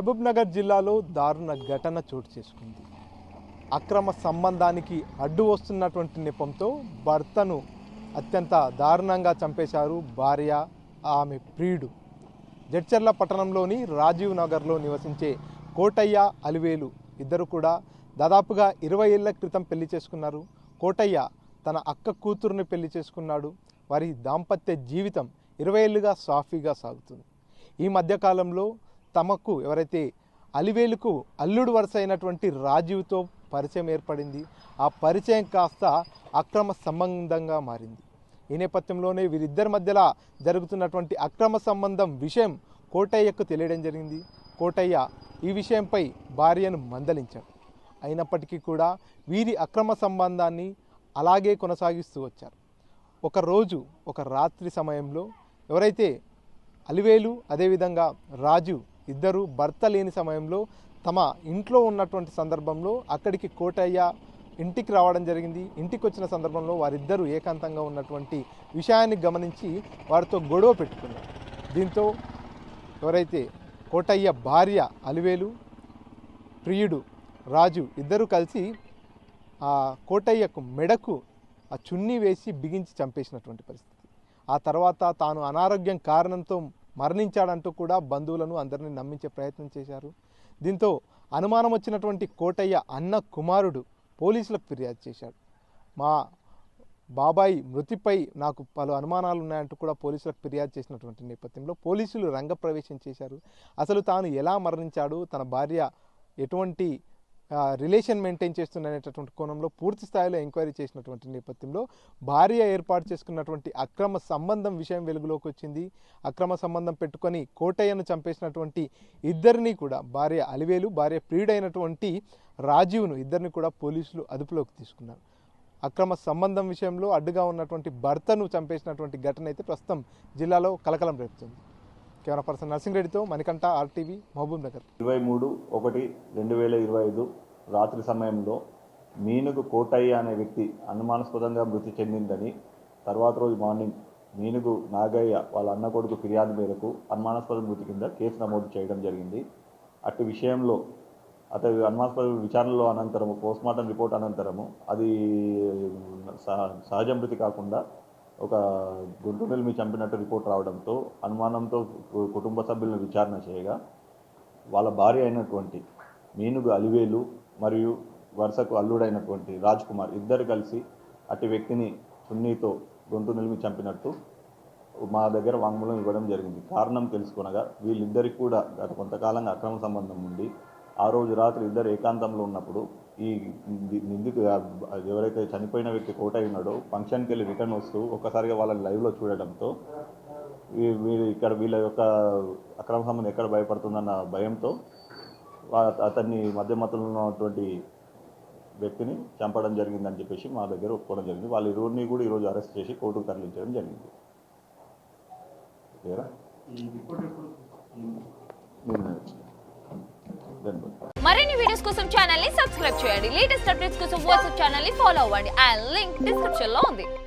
మహబూబ్నగర్ జిల్లాలో దారుణ ఘటన చోటు చేసుకుంది. అక్రమ సంబంధానికి అడ్డు వస్తున్నటువంటి నెపంతో భర్తను అత్యంత దారుణంగా చంపేశారు భార్య, ఆమె ప్రియుడు. జడ్చర్ల పట్టణంలోని రాజీవ్ నగర్లో నివసించే కోటయ్య, అలివేలు ఇద్దరు కూడా దాదాపుగా 20 ఏళ్ల క్రితం పెళ్లి చేసుకున్నారు. కోటయ్య తన అక్క కూతురుని పెళ్లి చేసుకున్నాడు. వారి దాంపత్య జీవితం 20 ఏళ్ళుగా సాఫీగా సాగుతుంది. ఈ మధ్యకాలంలో తమకు ఎవరైతే అలివేలుకు అల్లుడు వరుస అయినటువంటి రాజీవ్తో పరిచయం ఏర్పడింది. ఆ పరిచయం కాస్త అక్రమ సంబంధంగా మారింది. ఈ నేపథ్యంలోనే వీరిద్దరి మధ్యలో జరుగుతున్నటువంటి అక్రమ సంబంధం విషయం కోటయ్యకు తెలియడం జరిగింది. కోటయ్య ఈ విషయంపై భార్యను మందలించాడు. అయినప్పటికీ కూడా వీరి అక్రమ సంబంధాన్ని అలాగే కొనసాగిస్తూ వచ్చారు. ఒకరోజు ఒక రాత్రి సమయంలో ఎవరైతే అలివేలు అదేవిధంగా రాజు ఇద్దరు భర్త లేని సమయంలో తమ ఇంట్లో ఉన్నటువంటి సందర్భంలో అక్కడికి కోటయ్య ఇంటికి రావడం జరిగింది. ఇంటికి వచ్చిన సందర్భంలో వారిద్దరూ ఏకాంతంగా ఉన్నటువంటి విషయాన్ని గమనించి వారితో గొడవ పెట్టుకున్నారు. దీంతో ఎవరైతే కోటయ్య భార్య అలివేలు, ప్రియుడు రాజు ఇద్దరు కలిసి ఆ కోటయ్యకు మెడకు ఆ చున్నీ వేసి బిగించి చంపేసినటువంటి పరిస్థితి. ఆ తర్వాత తాను అనారోగ్యం కారణంతో మరణించాడంటూ కూడా బంధువులను అందరినీ నమ్మించే ప్రయత్నం చేశారు. దీంతో అనుమానం వచ్చినటువంటి కోటయ్య అన్న కుమారుడు పోలీసులకు ఫిర్యాదు చేశాడు. మా బాబాయ్ మృతిపై నాకు పలు అనుమానాలు ఉన్నాయంటూ కూడా పోలీసులకు ఫిర్యాదు చేసినటువంటి నేపథ్యంలో పోలీసులు రంగప్రవేశం చేశారు. అసలు తాను ఎలా మరణించాడు, తన భార్య ఎటువంటి రిలేషన్ మెయింటైన్ చేస్తున్నటువంటి కోణంలో పూర్తి స్థాయిలో ఎంక్వైరీ చేసినటువంటి నేపథ్యంలో భార్య ఏర్పాటు చేసుకున్నటువంటి అక్రమ సంబంధం విషయం వెలుగులోకి వచ్చింది. అక్రమ సంబంధం పెట్టుకొని కోటయ్యను చంపేసినటువంటి ఇద్దరిని కూడా, భార్య అలివేలు, భార్య ప్రియుడైనటువంటి రాజీవ్ను ఇద్దరిని కూడా పోలీసులు అదుపులోకి తీసుకున్నారు. అక్రమ సంబంధం విషయంలో అడ్డుగా ఉన్నటువంటి భర్తను చంపేసినటువంటి ఘటన అయితే ప్రస్తుతం జిల్లాలో కలకలం రేపుతుంది. కెమెరా పర్సన్ నర్సింగ్ రెడ్డితో మణికంఠ, RTV, మహబూబ్నగర్. 23/1/2025 రాత్రి సమయంలో మీనుగు కోటయ్య అనే వ్యక్తి అనుమానాస్పదంగా మృతి చెందిందని తర్వాత రోజు మార్నింగ్ మీనుగు నాగయ్య వాళ్ళ అన్న కొడుకు ఫిర్యాదు మేరకు అనుమానాస్పద మృతి కింద కేసు నమోదు చేయడం జరిగింది. అటు విషయంలో అతని అనుమానాస్పద విచారణలో అనంతరము పోస్ట్మార్టం రిపోర్ట్ అనంతరము అది సహజ మృతి కాకుండా ఒక గుంటు నిలిమి చంపినట్టు రిపోర్ట్ రావడంతో అనుమానంతో కుటుంబ సభ్యులను విచారణ చేయగా వాళ్ళ భార్య అయినటువంటి మీనుగు అలివేలు మరియు వరుసకు అల్లుడైనటువంటి రాజ్ కుమార్ ఇద్దరు కలిసి అటు వ్యక్తిని చున్నీతో గొంతు నిలిమి చంపినట్టు మా దగ్గర వాంగ్మూలం ఇవ్వడం జరిగింది. కారణం తెలుసుకొనగా వీళ్ళిద్దరికి కూడా గత కొంతకాలంగా అక్రమ సంబంధం ఉంది. ఆ రోజు రాత్రి ఇద్దరు ఏకాంతంలో ఉన్నప్పుడు ఈ నిందితు ఎవరైతే చనిపోయిన వ్యక్తి కోటయ్య ఉన్నాడో ఫంక్షన్కి వెళ్ళి రిటర్న్ వస్తూ ఒక్కసారిగా వాళ్ళని లైవ్లో చూడడంతో వీళ్ళ యొక్క అక్రమ సంబంధం ఎక్కడ భయపడుతుందన్న భయంతో అతన్ని మధ్యమతుల్లో ఉన్నటువంటి వ్యక్తిని చంపడం జరిగిందని చెప్పేసి మా దగ్గర ఒప్పుకోవడం జరిగింది. వాళ్ళ ఇరువురిని కూడా ఈరోజు అరెస్ట్ చేసి కోర్టుకు తరలించడం జరిగింది. మరిన్ని వీడియోస్ కోసం ఛానల్ ని సబ్స్క్రైబ్ చేయండి. లేటెస్ట్ అప్డేట్స్ కోసం వాట్సాప్ ఛానల్ ని ఫాలో అవ్వండి. ఆ లింక్ డిస్క్రిప్షన్ లో ఉంది.